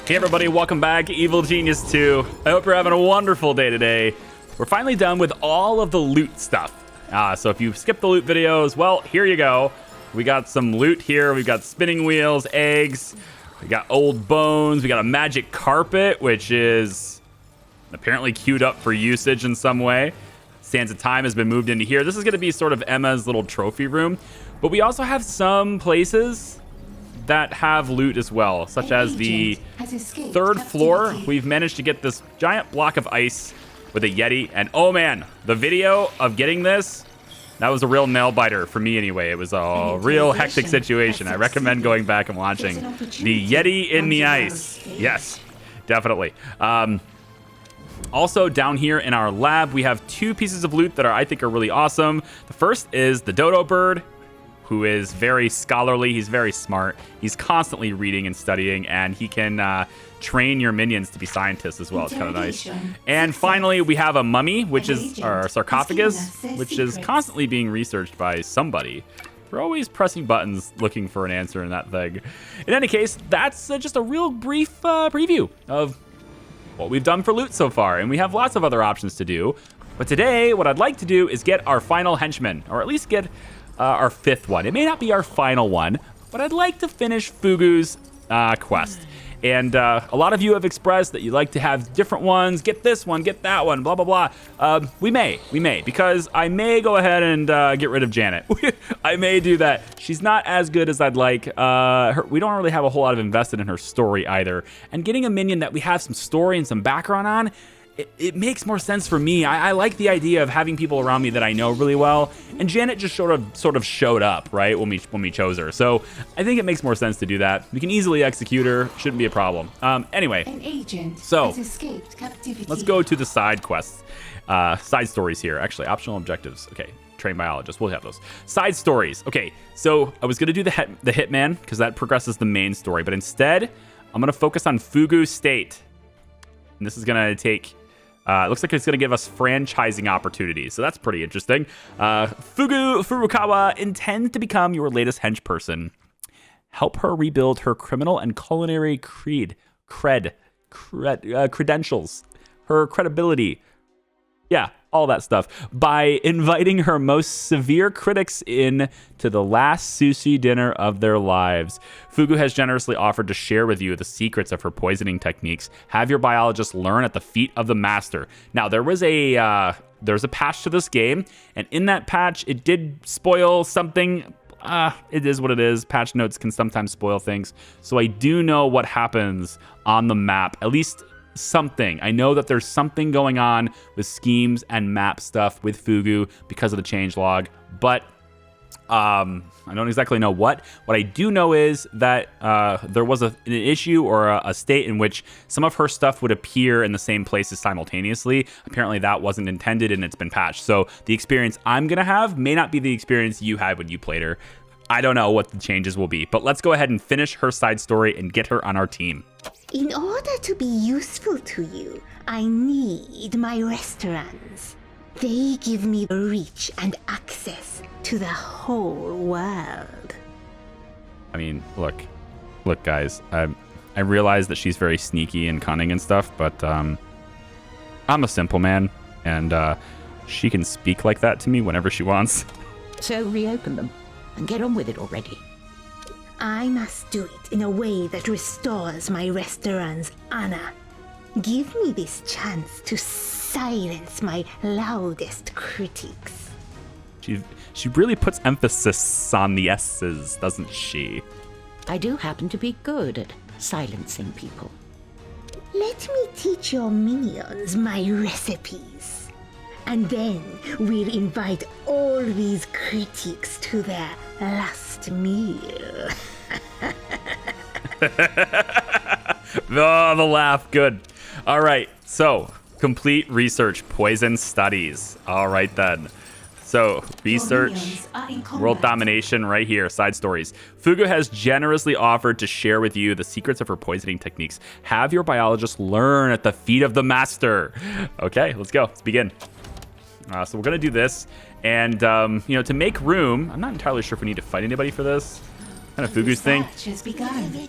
Hey everybody, welcome back. Evil Genius 2. I hope you're having a wonderful day today. We're finally done with all of the loot stuff. So if you skipped the loot videos, well, here you go. We got some loot here. We've got spinning wheels, eggs. We got old bones. We got a magic carpet, which is apparently queued up for usage in some way. Sands of Time has been moved into here. This is going to be sort of Emma's little trophy room. But we also have some places that have loot as well, such as the third floor. We've managed to get this giant block of ice with a Yeti, and oh man, the video of getting this, that was a real nail biter for me anyway. It was a real hectic situation. I recommend going back and watching the Yeti in the ice. Yes, definitely. Also down here in our lab, we have two pieces of loot that I think are really awesome. The first is the dodo bird, who is very scholarly. He's very smart. He's constantly reading and studying, and he can train your minions to be scientists as well. It's kind of nice. And finally, we have a mummy, which is our sarcophagus, which is constantly being researched by somebody. We're always pressing buttons looking for an answer in that thing. In any case, that's just a real brief preview of what we've done for loot so far, and we have lots of other options to do. But today, what I'd like to do is get our final henchman, or at least get our fifth one. It may not be our final one, but I'd like to finish FUGU'S quest. And a lot of you have expressed that you like to have different ones. Get this one, get that one, blah, blah, blah. We may, because I may go ahead and get rid of Janet. I may do that. She's not as good as I'd like. We don't really have a whole lot of invested in her story either. And getting a minion that we have some story and some background on, it makes more sense for me. I like the idea of having people around me that I know really well, and Janet just sort of showed up, right, when we chose her. So I think it makes more sense to do that. We can easily execute her. Shouldn't be a problem. Anyway, an agent so has escaped captivity. Let's go to the side quests, side stories here. Actually, optional objectives. Okay, train biologist. We'll have those side stories. Okay, so I was gonna do the hitman because that progresses the main story, but instead I'm gonna focus on FUGU State, and this is gonna take. It looks like it's going to give us franchising opportunities, so that's pretty interesting. Furukawa intends to become your latest hench person. Help her rebuild her criminal and culinary credentials, her credibility. Yeah, all that stuff. By inviting her most severe critics in to the last sushi dinner of their lives. Fugu has generously offered to share with you the secrets of her poisoning techniques. Have your biologist learn at the feet of the master. Now, there's a patch to this game, and in that patch, it did spoil something. It is what it is. Patch notes can sometimes spoil things. So I do know what happens on the map, at least something. I know that there's something going on with schemes and map stuff with Fugu because of the changelog, but I don't exactly know what. What I do know is that there was an issue or a state in which some of her stuff would appear in the same places simultaneously. Apparently that wasn't intended and it's been patched. So the experience I'm going to have may not be the experience you had when you played her. I don't know what the changes will be, but let's go ahead and finish her side story and get her on our team. In order to be useful to you, I need my restaurants. They give me reach and access to the whole world. I mean, look guys, I realize that she's very sneaky and cunning and stuff, but I'm a simple man, and she can speak like that to me whenever she wants. So reopen them and get on with it already. I must do it in a way that restores my restaurant's honor. Give me this chance to silence my loudest critics. She really puts emphasis on the S's, doesn't she? I do happen to be good at silencing people. Let me teach your minions my recipes. And then we'll invite all these critics to their last meal. Oh, the laugh. Good. All right. So, complete research, poison studies. All right, then. So, research, World Domination right here, side stories. Fugu has generously offered to share with you the secrets of her poisoning techniques. Have your biologist learn at the feet of the master. Okay, let's go. Let's begin. So we're going to do this. And, to make room, I'm not entirely sure if we need to fight anybody for this. kind of FUGU'S thing. Research has begun.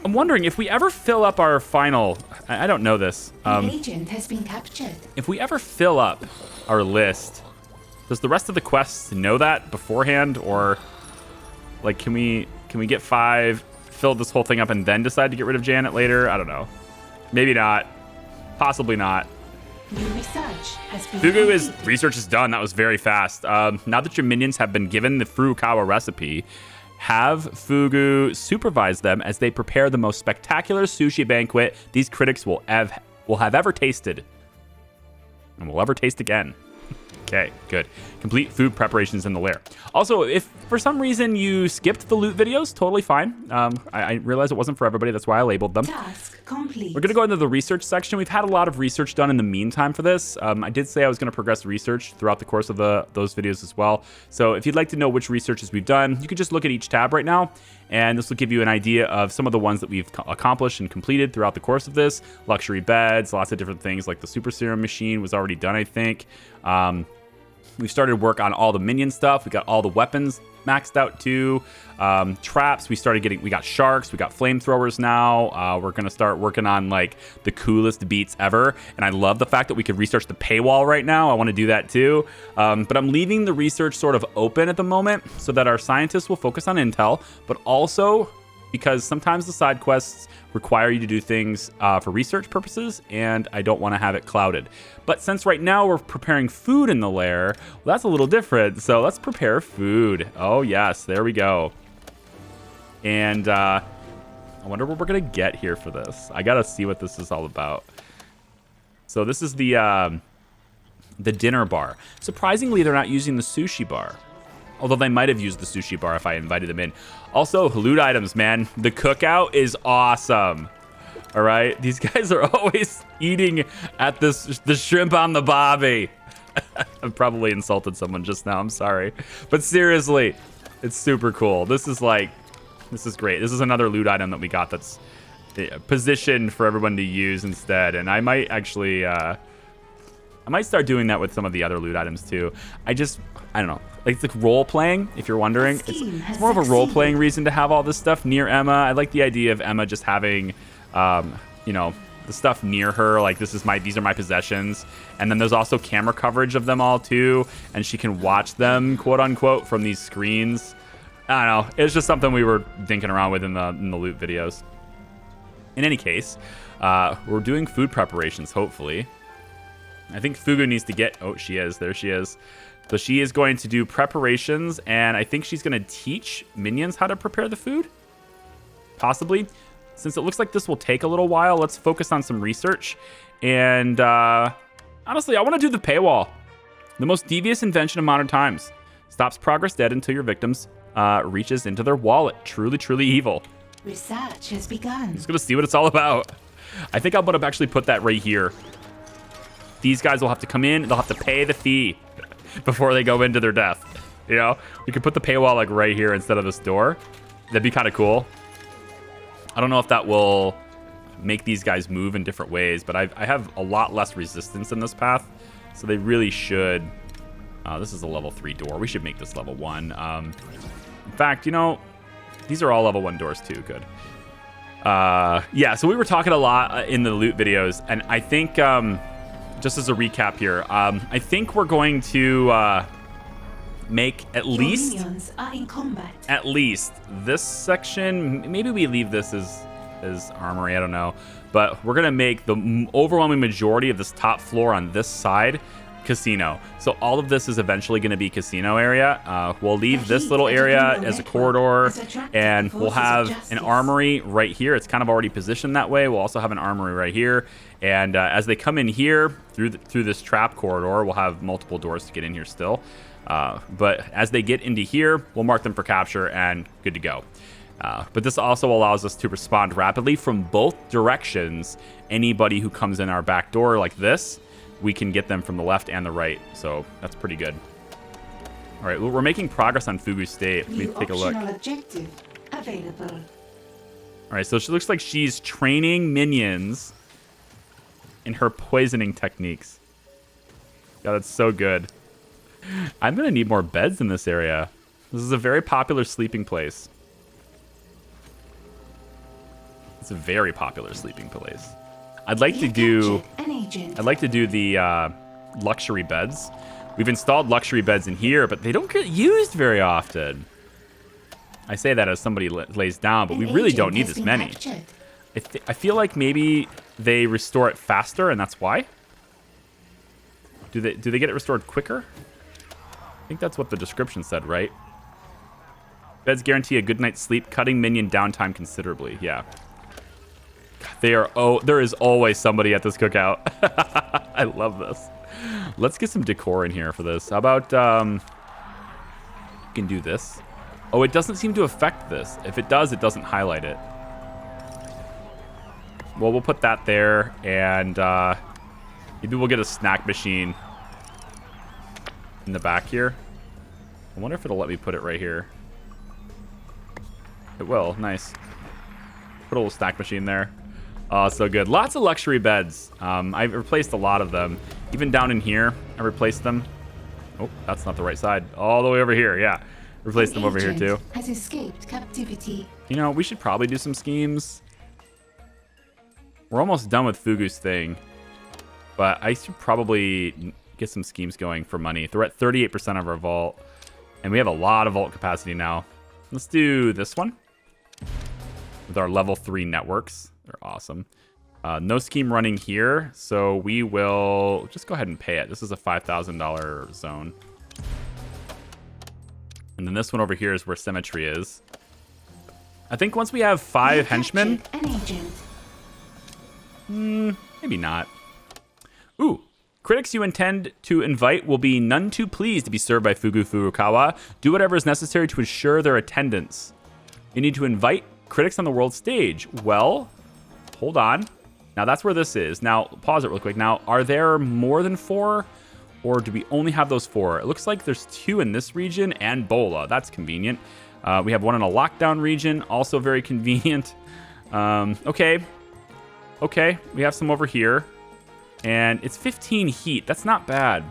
I'm wondering if we ever fill up our final. I don't know this. The agent has been captured. If we ever fill up our list, does the rest of the quests know that beforehand, or like can we get 5, fill this whole thing up, and then decide to get rid of Janet later? I don't know. Maybe not. Possibly not. New research has been FUGU'S completed. research is done. That was very fast. Now that your minions have been given the Furukawa recipe, have FUGU supervise them as they prepare the most spectacular sushi banquet these critics will have ever tasted, and will ever taste again. Okay, good. Complete food preparations in the lair. Also, if for some reason you skipped the loot videos, totally fine. I realized it wasn't for everybody. That's why I labeled them. Task complete. We're going to go into the research section. We've had a lot of research done in the meantime for this. I did say I was going to progress research throughout the course of those videos as well. So if you'd like to know which researches we've done, you can just look at each tab right now, and this will give you an idea of some of the ones that we've accomplished and completed throughout the course of this. Luxury beds, lots of different things, like the super serum machine was already done, I think. We've started work on all the minion stuff. We got all the weapons maxed out too. Traps, we got sharks, we got flamethrowers now. We're gonna start working on like the coolest beats ever. And I love the fact that we could research the paywall right now. I want to do that too. But I'm leaving the research sort of open at the moment so that our scientists will focus on intel, but also because sometimes the side quests require you to do things for research purposes, and I don't want to have it clouded. But since right now we're preparing food in the lair, well, that's a little different. So let's prepare food. Oh yes, there we go. And I wonder what we're gonna get here for this. I gotta see what this is all about. So this is the dinner bar. Surprisingly, they're not using the sushi bar. Although they might have used the sushi bar if I invited them in. Also, loot items, man. The cookout is awesome. All right, these guys are always eating at the shrimp on the bobby. I've probably insulted someone just now. I'm sorry, but seriously, it's super cool. This is great. This is another loot item that we got that's positioned for everyone to use instead. And I might actually, I might start doing that with some of the other loot items too. I don't know. Like, it's like role playing, if you're wondering. It's more of a role playing reason to have all this stuff near Emma. I like the idea of Emma just having, you know, the stuff near her. Like, these are my possessions. And then there's also camera coverage of them all too. And she can watch them, quote unquote, from these screens. I don't know. It's just something we were dinking around with in the loot videos. In any case, we're doing food preparations, hopefully. I think FUGU needs to get... Oh, she is. There she is. So she is going to do preparations, and I think she's going to teach minions how to prepare the food. Possibly. Since it looks like this will take a little while, let's focus on some research. And honestly, I want to do the paywall. The most devious invention of modern times. Stops progress dead until your victims reaches into their wallet. Truly, truly evil. Research has begun. Just going to see what it's all about. I think I'm going to actually put that right here. These guys will have to come in. They'll have to pay the fee before they go into their death. You know, we could put the paywall like right here instead of this door. That'd be kind of cool. I don't know if that will make these guys move in different ways, but I have a lot less resistance in this path, so they really should. This is a level 3 door. We should make this level 1. In fact, you know, these are all level 1 doors too. Good. Yeah, so we were talking a lot in the loot videos, and I think just as a recap here, I think we're going to make at Your least minions are in combat. this section. Maybe we leave this as armory, I don't know, but we're gonna make the overwhelming majority of this top floor on this side casino. So all of this is eventually going to be casino area. We'll leave this little area as a corridor, and we'll have an armory right here. It's kind of already positioned that way. We'll also have an armory right here, and as they come in here through this trap corridor, we'll have multiple doors to get in here still. But as they get into here, we'll mark them for capture and good to go. But this also allows us to respond rapidly from both directions. Anybody who comes in our back door like this, we can get them from the left and the right. So that's pretty good. All right, well, we're making progress on Fugu'S state. Let me take a look. Objective available. All right, so she looks like she's training minions in her poisoning techniques. Yeah, that's so good. I'm gonna need more beds in this area. This is a very popular sleeping place. It's a very popular sleeping place. I'd like to do the luxury beds. We've installed luxury beds in here, but they don't get used very often. I say that as somebody lays down, but we really don't need this many. I feel like maybe they restore it faster, and that's why. Do they get it restored quicker? I think that's what the description said, right? Beds guarantee a good night's sleep, cutting minion downtime considerably. Yeah. There is always somebody at this cookout. I love this. Let's get some decor in here for this. How about you can do this. Oh, it doesn't seem to affect this. If it does, it doesn't highlight it. Well, we'll put that there, and maybe we'll get a snack machine in the back here. I wonder if it'll let me put it right here. It will. Nice. Put a little snack machine there. Oh, so good. Lots of luxury beds. I've replaced a lot of them. Even down in here, I replaced them. Oh, that's not the right side. All the way over here, yeah. Replaced them over here, too. Has escaped captivity. You know, we should probably do some schemes. We're almost done with FUGU'S thing. But I should probably get some schemes going for money. They're at 38% of our vault. And we have a lot of vault capacity now. Let's do this one. With our level 3 networks. They're awesome. No scheme running here, so we will just go ahead and pay it. This is a $5,000 zone. And then this one over here is where symmetry is. I think once we have 5 henchmen... maybe not. Ooh. Critics you intend to invite will be none too pleased to be served by Fugu Furukawa. Do whatever is necessary to ensure their attendance. You need to invite critics on the world stage. Well... Hold on. Now, that's where this is. Now, pause it real quick. Now, are there more than 4? Or do we only have those 4? It looks like there's 2 in this region and Bola. That's convenient. We have one in a lockdown region. Also very convenient. Okay. Okay. We have some over here. And it's 15 heat. That's not bad.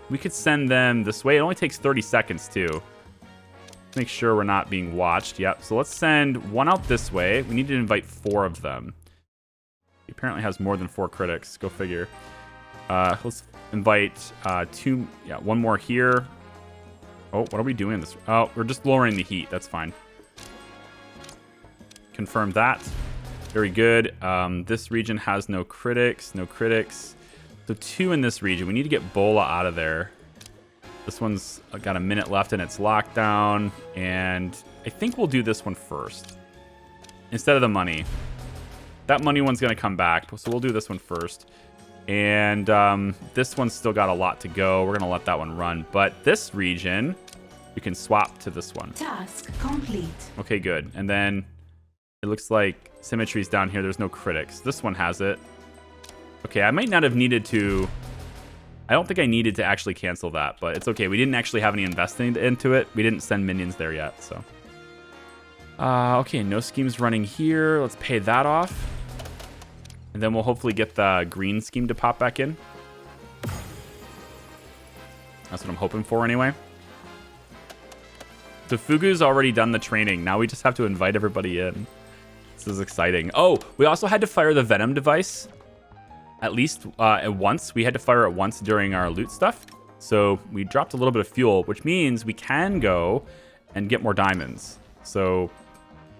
We could send them this way. It only takes 30 seconds, too. Make sure we're not being watched. Yep. So let's send one out this way. We need to invite 4 of them. He apparently has more than 4 critics. Go figure. Let's invite 2. Yeah, 1 more here. Oh, what are we doing this? Oh, we're just lowering the heat. That's fine. Confirm that. Very good. This region has no critics. No critics. So 2 in this region. We need to get Bola out of there. This one's got a minute left in its lockdown, and I think we'll do this one first instead of the money. That money one's going to come back, so we'll do this one first. And this one's still got a lot to go. We're going to let that one run, but this region, we can swap to this one. Task complete. Okay, good. And then it looks like symmetry's down here. There's no critics. This one has it. Okay, I might not have needed to... I don't think I needed to actually cancel that, but it's okay. We didn't actually have any investing into it. We didn't send minions there yet, so. Okay, no schemes running here. Let's pay that off. And then we'll hopefully get the green scheme to pop back in. That's what I'm hoping for anyway. So Fugu's already done the training. Now we just have to invite everybody in. This is exciting. Oh, we also had to fire the Venom device. At least at once. We had to fire it once during our loot stuff. So we dropped a little bit of fuel, which means we can go and get more diamonds. So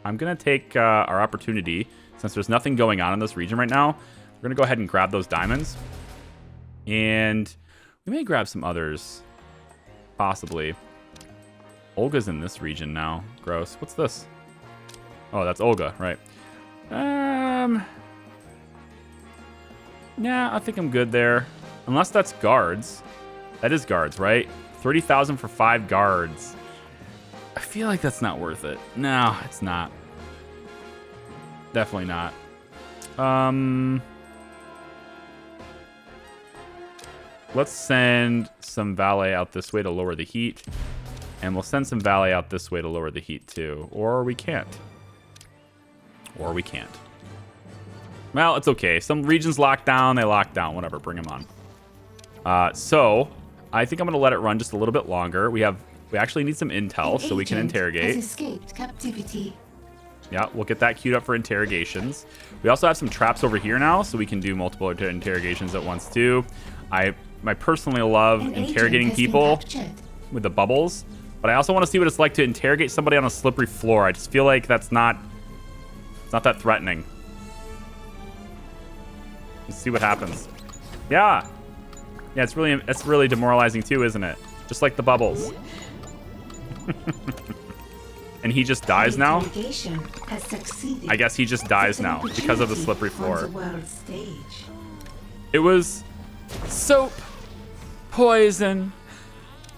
I'm going to take our opportunity, since there's nothing going on in this region right now. We're going to go ahead and grab those diamonds. And we may grab some others. Possibly. Olga's in this region now. Gross. What's this? Oh, that's Olga, right. Nah, I think I'm good there. Unless that's guards. That is guards, right? 30,000 for 5 guards. I feel like that's not worth it. No, it's not. Definitely not. Let's send some valet out this way to lower the heat. And we'll send some valet out this way to lower the heat too. Or we can't. Or we can't. Well, it's okay. Some regions lock down, they lock down. Whatever, bring them on. So, I think I'm going to let it run just a little bit longer. We actually need some intel so we can interrogate. Has escaped captivity. Yeah, we'll get that queued up for interrogations. We also have some traps over here now, so we can do multiple interrogations at once too. I personally love interrogating people with the bubbles, but I also want to see what it's like to interrogate somebody on a slippery floor. I just feel like it's not that threatening. Let's see what happens. Yeah, it's really demoralizing too, isn't it? Just like the bubbles. And he just dies now? I guess he just dies now because of the slippery floor. It was soap, poison.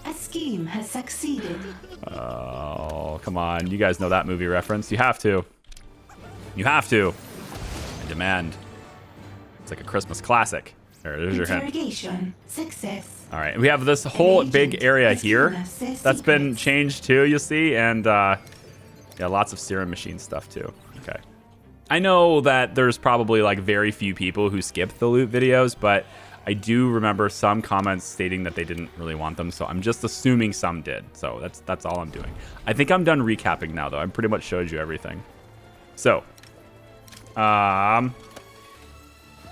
A scheme has succeeded. Oh, come on. You guys know that movie reference. You have to. You have to. I demand. It's like a Christmas classic. There's your hint. Interrogation success. All right, we have this whole big area here that's been changed too, you see, and yeah, lots of serum machine stuff too. Okay. I know that there's probably like very few people who skip the loot videos, but I do remember some comments stating that they didn't really want them, so I'm just assuming some did. So that's all I'm doing. I think I'm done recapping now, though. I pretty much showed you everything. So,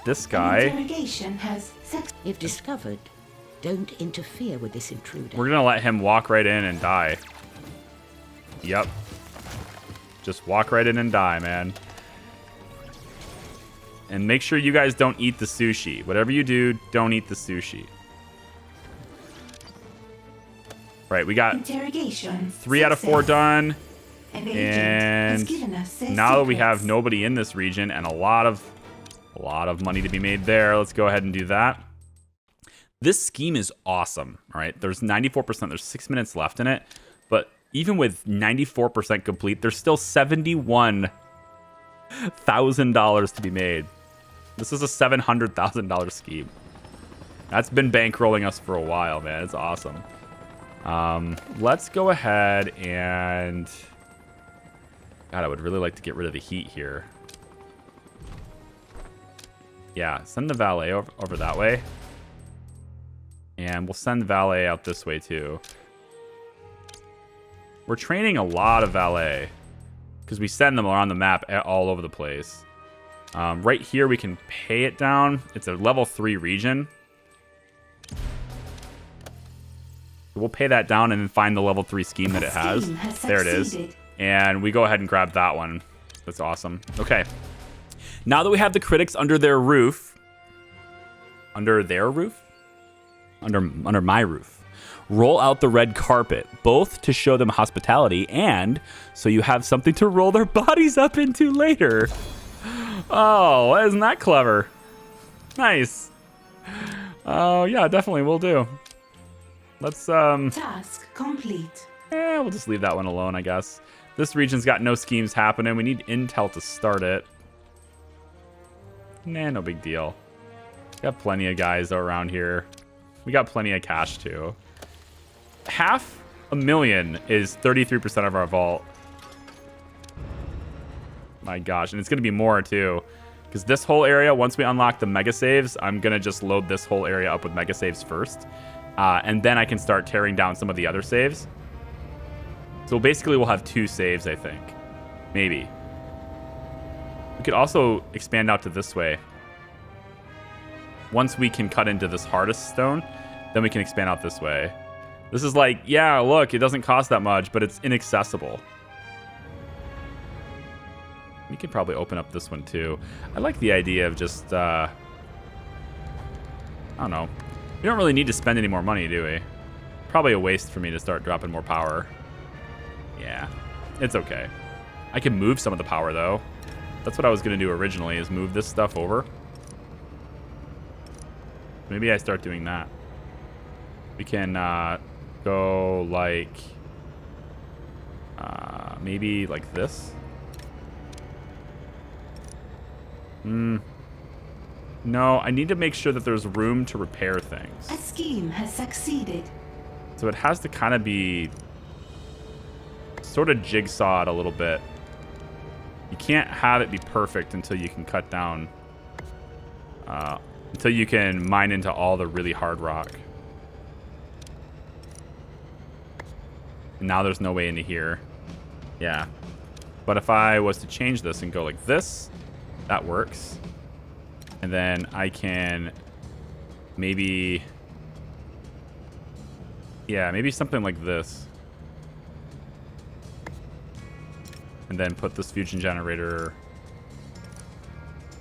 this guy. Interrogation has If discovered, don't interfere with this intruder. We're gonna let him walk right in and die. Yep. Just walk right in and die, man. And make sure you guys don't eat the sushi. Whatever you do, don't eat the sushi. Right, we got 3 out of 4 done. And now that we have nobody in this region and a lot of money to be made there, let's go ahead and do that. This scheme is awesome, all right? There's 94%, there's 6 minutes left in it, but even with 94% complete, there's still $71,000 to be made. This is a $700,000 scheme. That's been bankrolling us for a while, man. It's awesome. Let's go ahead and... God, I would really like to get rid of the heat here. Yeah, send the valet over that way. And we'll send valet out this way too. We're training a lot of valet because we send them around the map all over the place. Right here, we can pay it down. It's a level 3 region. We'll pay that down and then find the level 3 scheme that it has. There it is. And we go ahead and grab that one. That's awesome. Okay. Now that we have the critics under their roof. Under their roof? Under my roof. Roll out the red carpet, both to show them hospitality and so you have something to roll their bodies up into later. Oh, isn't that clever? Nice. Oh, yeah, definitely will do. Let's, task complete. we'll just leave that one alone, I guess. This region's got no schemes happening. We need intel to start it. Nah, no big deal. Got plenty of guys around here. We got plenty of cash, too. $500,000 is 33% of our vault. My gosh, and it's going to be more, too. Because this whole area, once we unlock the mega saves, I'm going to just load this whole area up with mega saves first. And then I can start tearing down some of the other saves. So basically, we'll have 2 saves, I think. Maybe. We could also expand out to this way. Once we can cut into this hardest stone, then we can expand out this way. This is like, yeah, look, it doesn't cost that much, but it's inaccessible. We could probably open up this one, too. I like the idea of just, I don't know. We don't really need to spend any more money, do we? Probably a waste for me to start dropping more power. Yeah, it's okay. I can move some of the power, though. That's what I was going to do originally, is move this stuff over. Maybe I start doing that. We can go like... maybe like this. No, I need to make sure that there's room to repair things. A scheme has succeeded. So it has to kind of be sort of jigsawed a little bit. You can't have it be perfect until you can cut down, until you can mine into all the really hard rock. And now there's no way into here. Yeah. But if I was to change this and go like this, that works. And then I can maybe... Yeah, maybe something like this. And then put this fusion generator...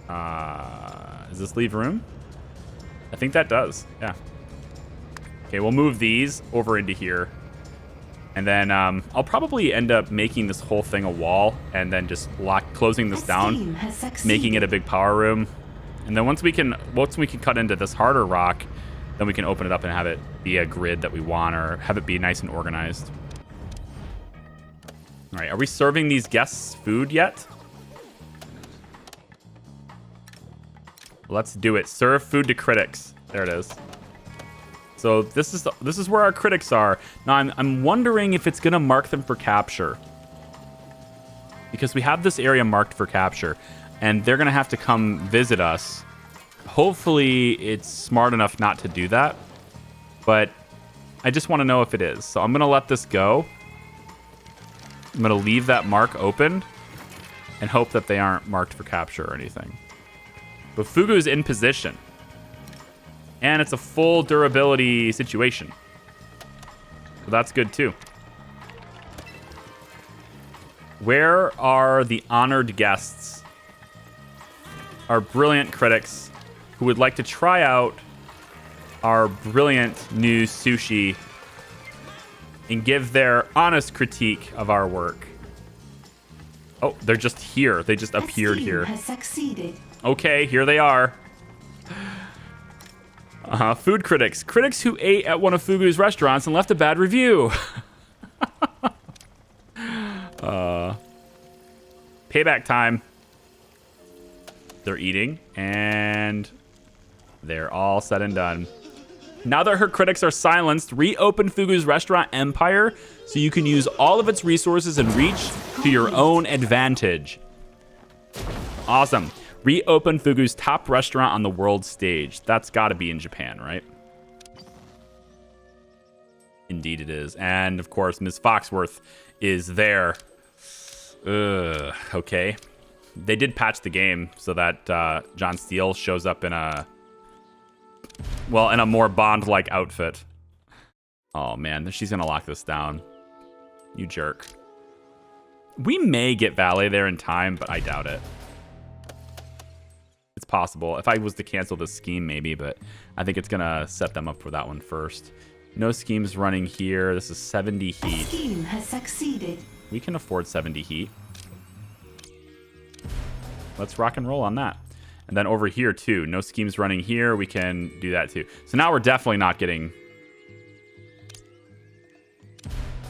does this leave room? I think that does, yeah. Okay, we'll move these over into here. And then I'll probably end up making this whole thing a wall and then just closing this down, making it a big power room. And then once we can cut into this harder rock, then we can open it up and have it be a grid that we want, or have it be nice and organized. All right, are we serving these guests food yet? Let's do it. Serve food to critics. There it is. So this is where our critics are. Now I'm wondering if it's gonna mark them for capture, because we have this area marked for capture, and they're gonna have to come visit us. Hopefully it's smart enough not to do that, but I just want to know if it is. So I'm gonna let this go. I'm gonna leave that mark open and hope that they aren't marked for capture or anything. But Fugu's in position. And it's a full durability situation. So that's good too. Where are the honored guests? Our brilliant critics who would like to try out our brilliant new sushi and give their honest critique of our work. Oh, they're just here. They just appeared here. Has succeeded. Okay, here they are. Food critics. Critics who ate at one of Fugu's restaurants and left a bad review. Payback time. They're eating, and they're all said and done. Now that her critics are silenced, reopen Fugu's restaurant empire so you can use all of its resources and reach to your own advantage. Awesome. Reopen Fugu's top restaurant on the world stage. That's got to be in Japan, right? Indeed it is. And, of course, Ms. Foxworth is there. Okay. They did patch the game so that John Steele shows up in a more Bond-like outfit. Oh, man. She's going to lock this down. You jerk. We may get Valet there in time, but I doubt it. It's possible. If I was to cancel this scheme, maybe, but I think it's going to set them up for that one first. No schemes running here. This is 70 heat. Scheme has succeeded. We can afford 70 heat. Let's rock and roll on that. And then over here, too. No schemes running here. We can do that, too. So now we're definitely not getting...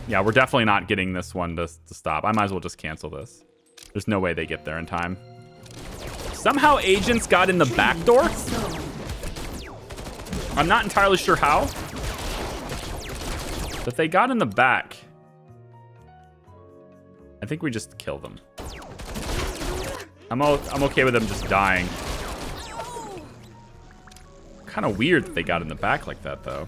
Yeah, we're definitely not getting this one to stop. I might as well just cancel this. There's no way they get there in time. Somehow agents got in the back door. I'm not entirely sure how, but they got in the back. I think we just kill them. I'm okay with them just dying. Kind of weird that they got in the back like that, though.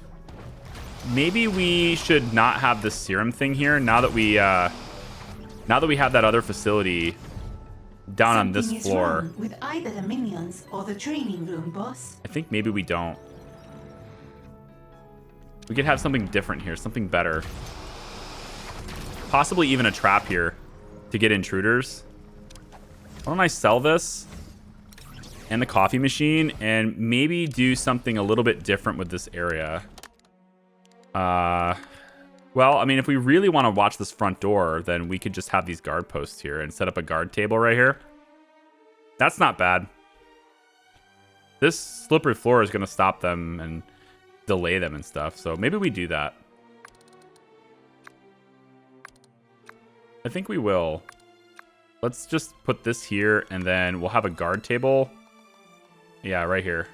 Maybe we should not have this serum thing here now that we have that other facility down on this floor. Wrong with either the minions or the training room, boss. I think maybe we don't. We could have something different here, something better. Possibly even a trap here to get intruders. Why don't I sell this and the coffee machine and maybe do something a little bit different with this area? Well, I mean, if we really want to watch this front door, then we could just have these guard posts here and set up a guard table right here. That's not bad. This slippery floor is going to stop them and delay them and stuff. So maybe we do that. I think we will. Let's just put this here and then we'll have a guard table. Yeah, right here.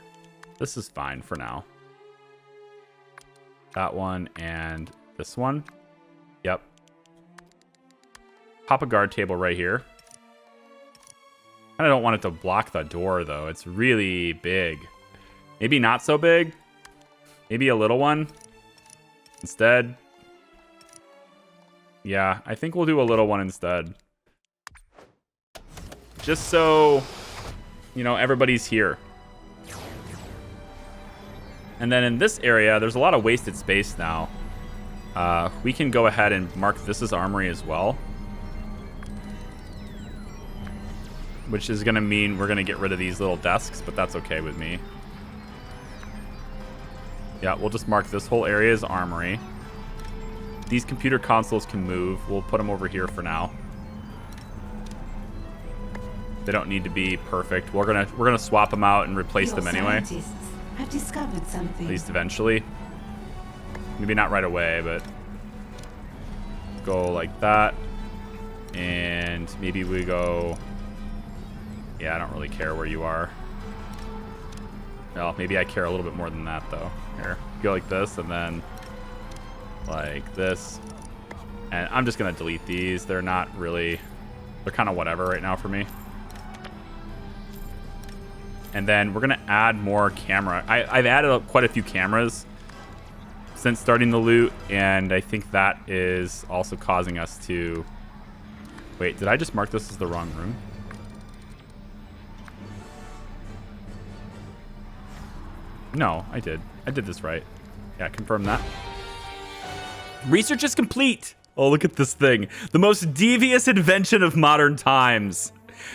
This is fine for now. That one and this one. Yep. Pop a guard table right here. I don't want it to block the door, though. It's really big. Maybe not so big. Maybe a little one instead. Yeah, I think we'll do a little one instead. just so, you know, everybody's here. And then in this area, there's a lot of wasted space now. We can go ahead and mark this as armory as well. Which is going to mean we're going to get rid of these little desks, but that's okay with me. Yeah, we'll just mark this whole area as armory. These computer consoles can move. We'll put them over here for now. They don't need to be perfect. We're gonna swap them out and replace them anyway. Scientists have discovered something. At least eventually. Maybe not right away, but go like that. And maybe we go... Yeah, I don't really care where you are. Well, maybe I care a little bit more than that, though. Here, go like this, and then like this. And I'm just going to delete these. They're not really... They're kind of whatever right now for me. And then we're going to add more camera. I've added quite a few cameras since starting the loot, and I think that is also causing us to... Wait, did I just mark this as the wrong room? No, I did. I did this right. Yeah, confirm that. Research is complete. Oh, look at this thing. The most devious invention of modern times.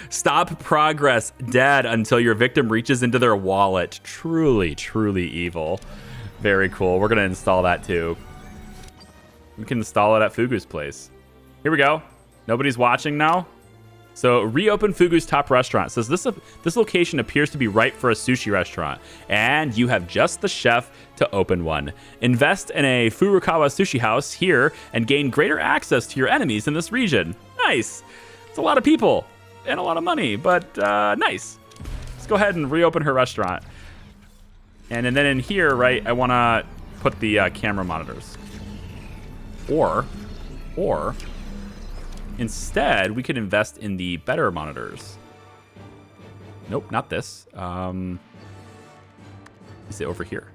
Stop progress dead until your victim reaches into their wallet. Truly, truly evil. Very cool. We're going to install that too. We can install it at FUGU'S place. Here we go. Nobody's watching now. So reopen FUGU'S top restaurant. Says this location appears to be right for a sushi restaurant, and you have just the chef to open one. Invest in a Furukawa sushi house here and gain greater access to your enemies in this region. Nice. It's a lot of people and a lot of money, but nice. Let's go ahead and reopen her restaurant. And then in here, right, I want to put the camera monitors. Or instead, we could invest in the better monitors. Nope, not this. Is it over here?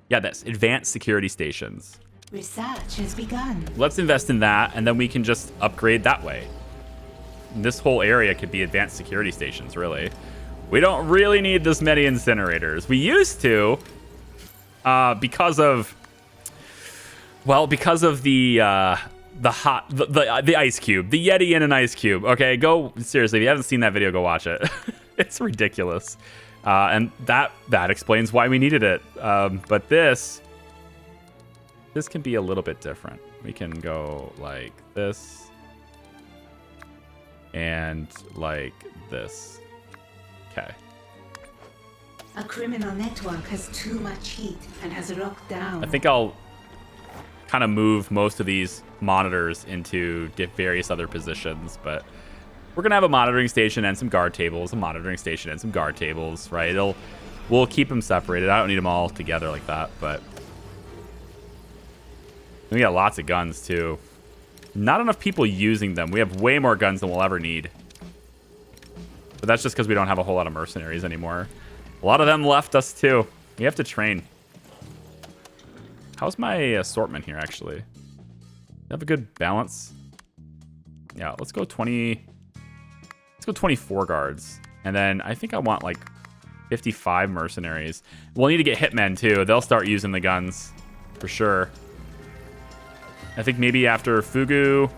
Yeah, this. Advanced security stations. Research has begun. Let's invest in that, and then we can just upgrade that way. This whole area could be advanced security stations, really. We don't really need this many incinerators. We used to, because of the ice cube, the Yeti in an ice cube. Okay, go seriously. If you haven't seen that video, go watch it. It's ridiculous, and that explains why we needed it. But this can be a little bit different. We can go like this and like this. Okay. A criminal network has too much heat and has locked down. I think I'll kind of move most of these monitors into various other positions, but we're gonna have a monitoring station and some guard tables, a monitoring station and some guard tables, right? We'll keep them separated. I don't need them all together like that, but we got lots of guns too. Not enough people using them. We have way more guns than we'll ever need. But that's just because we don't have a whole lot of mercenaries anymore. A lot of them left us too. We have to train. How's my assortment here, actually? Have a good balance. Yeah, let's go 20. Let's go 24 guards. And then I think I want like 55 mercenaries. We'll need to get hitmen too. They'll start using the guns for sure. I think maybe after Fugu,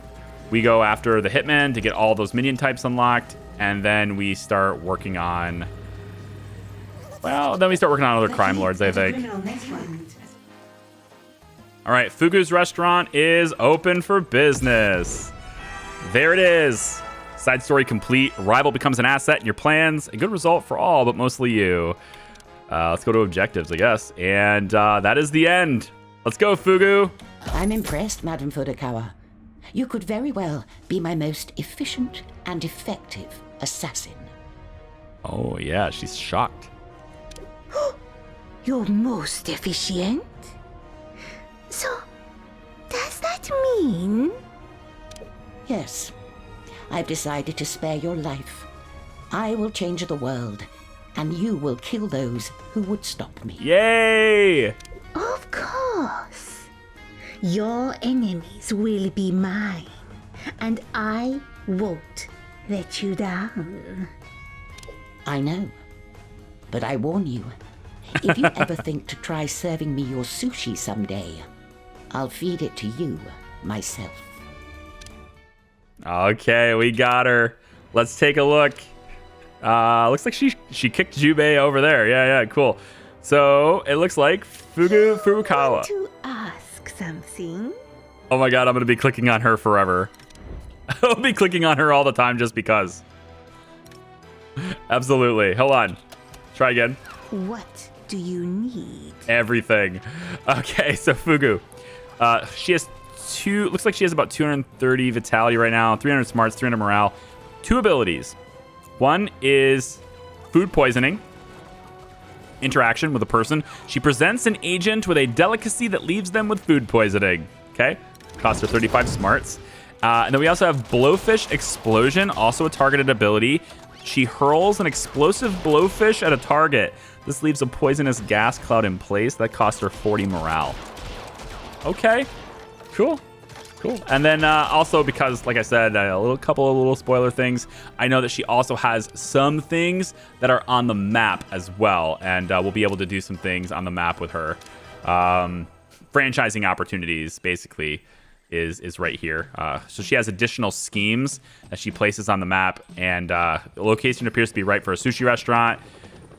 we go after the hitmen to get all those minion types unlocked. And then we start working on... Well, then we start working on other crime lords, I think. All right, FUGU'S restaurant is open for business. There it is. Side story complete. Rival becomes an asset in your plans. A good result for all, but mostly you. Let's go to objectives, I guess. And that is the end. Let's go, Fugu. I'm impressed, Madam Furukawa. You could very well be my most efficient and effective assassin. Oh, yeah, she's shocked. You're most efficient? So, does that mean? Yes. I've decided to spare your life. I will change the world, and you will kill those who would stop me. Yay! Of course. Your enemies will be mine, and I won't let you down. I know. But I warn you, if you ever think to try serving me your sushi someday, I'll feed it to you myself. Okay, we got her. Let's take a look. Looks like she kicked Jubei over there. Yeah, cool. So it looks like Furukawa. To ask something? Oh my god, I'm gonna be clicking on her forever. I'll be clicking on her all the time just because. Absolutely. Hold on. Try again. What do you need? Everything. Okay, so Fugu. She has looks like she has about 230 vitality right now, 300 smarts, 300 morale. 2 abilities. One is food poisoning. Interaction with a person. She presents an agent with a delicacy that leaves them with food poisoning. Okay. Cost her 35 smarts. And then we also have Blowfish Explosion, also a targeted ability. She hurls an explosive blowfish at a target. This leaves a poisonous gas cloud in place. That costs her 40 morale. Okay. Cool. And then also because, like I said, couple of little spoiler things. I know that she also has some things that are on the map as well, and we'll be able to do some things on the map with her. Franchising opportunities, basically, is right here. So she has additional schemes that she places on the map, and the location appears to be right for a sushi restaurant.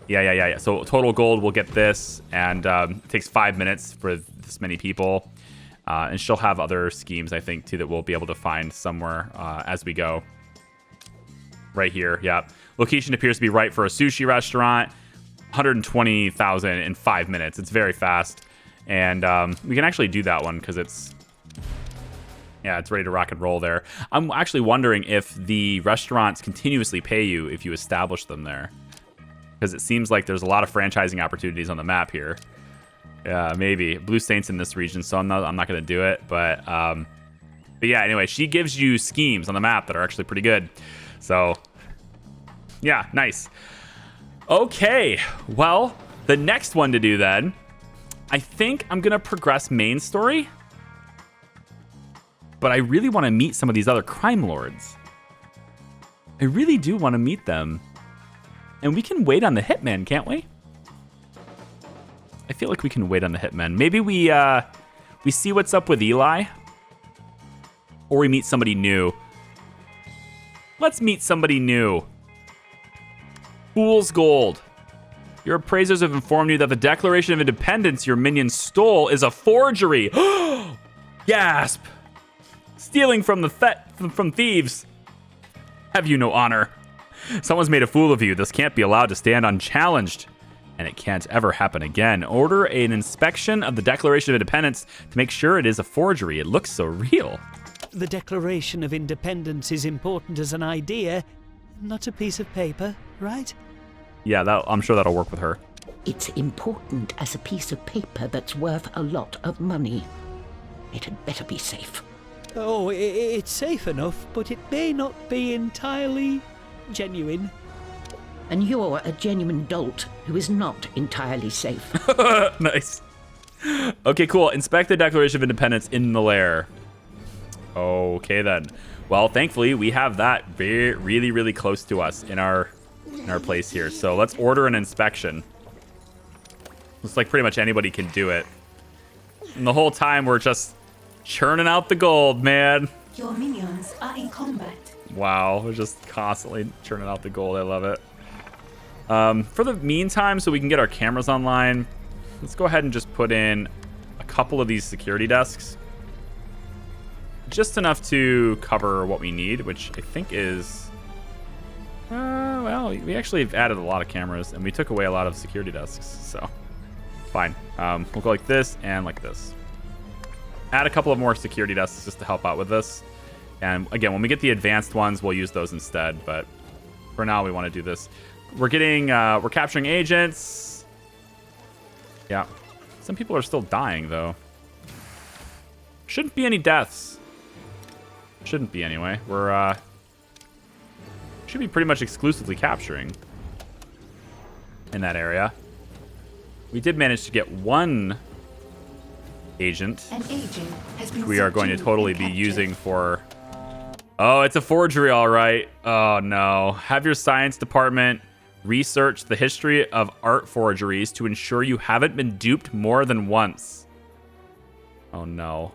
Yeah. So total gold, we'll get this, and it takes 5 minutes for this many people. And she'll have other schemes, I think, too, that we'll be able to find somewhere as we go. Right here, yeah. Location appears to be right for a sushi restaurant. 120,000 in 5 minutes. It's very fast. And we can actually do that one because it's ready to rock and roll there. I'm actually wondering if the restaurants continuously pay you if you establish them there. Because it seems like there's a lot of franchising opportunities on the map here. Yeah, maybe. Blue Saint's in this region, so I'm not going to do it. But yeah, anyway, she gives you schemes on the map that are actually pretty good. So, yeah, nice. Okay, well, the next one to do then, I think I'm going to progress main story. But I really want to meet some of these other crime lords. I really do want to meet them. And we can wait on the hitman, can't we? I feel like we can wait on the hitman. Maybe we see what's up with Eli. Or we meet somebody new. Let's meet somebody new. Fool's Gold. Your appraisers have informed you that the Declaration of Independence your minion stole is a forgery. Gasp! Stealing from from thieves. Have you no honor? Someone's made a fool of you. This can't be allowed to stand unchallenged. And it can't ever happen again. Order an inspection of the Declaration of Independence to make sure it is a forgery. It looks so real. The Declaration of Independence is important as an idea, not a piece of paper, right? Yeah, I'm sure that'll work with her. It's important as a piece of paper that's worth a lot of money. It had better be safe. Oh, it's safe enough, but it may not be entirely genuine. And you're a genuine dolt who is not entirely safe. Nice. Okay, cool. Inspect the Declaration of Independence in the Lair. Okay, then. Well, thankfully, we have that really, really close to us in our place here. So let's order an inspection. Looks like pretty much anybody can do it. And the whole time, we're just churning out the gold, man. Your minions are in combat. Wow, we're just constantly churning out the gold. I love it. For the meantime, so we can get our cameras online, let's go ahead and just put in a couple of these security desks. Just enough to cover what we need, which I think is... well, we actually have added a lot of cameras, and we took away a lot of security desks, so fine. We'll go like this and like this. Add a couple of more security desks just to help out with this. And again, when we get the advanced ones, we'll use those instead, but for now, we want to do this. We're capturing agents. Yeah. Some people are still dying, though. Shouldn't be any deaths. Shouldn't be, anyway. Should be pretty much exclusively capturing in that area. We did manage to get one agent. An agent has been We are going to subdued totally and be captured. using for... Oh, it's a forgery, all right. Oh, no. Have your science department Research the history of art forgeries to ensure you haven't been duped more than once. Oh no.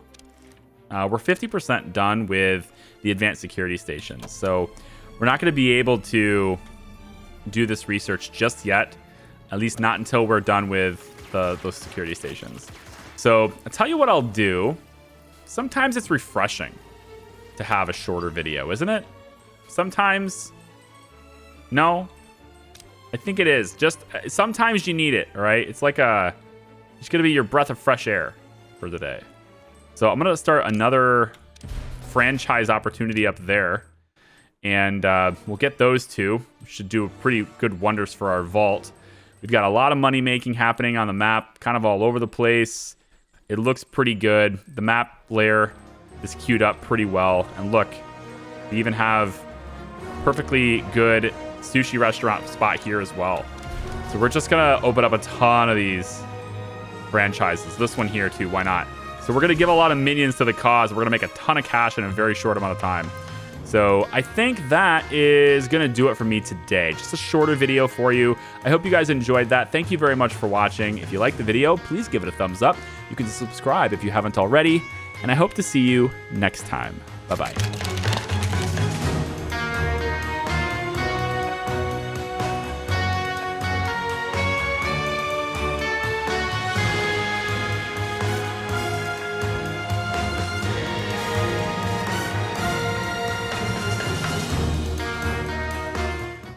We're 50% done with the advanced security stations. So we're not going to be able to do this research just yet. At least not until we're done with those security stations. So I'll tell you what I'll do. Sometimes it's refreshing to have a shorter video, isn't it? Sometimes, no? I think it is. Just sometimes you need it, all right? It's like it's going to be your breath of fresh air for the day. So I'm going to start another franchise opportunity up there. And we'll get those two. Should do pretty good wonders for our vault. We've got a lot of money making happening on the map, kind of all over the place. It looks pretty good. The map layer is queued up pretty well. And look, we even have perfectly good sushi restaurant spot here as well. So we're just going to open up a ton of these franchises. This one here too, why not? So we're going to give a lot of minions to the cause. We're going to make a ton of cash in a very short amount of time. So I think that is going to do it for me today. Just a shorter video for you. I hope you guys enjoyed that. Thank you very much for watching. If you liked the video, please give it a thumbs up. You can subscribe if you haven't already. And I hope to see you next time. Bye-bye.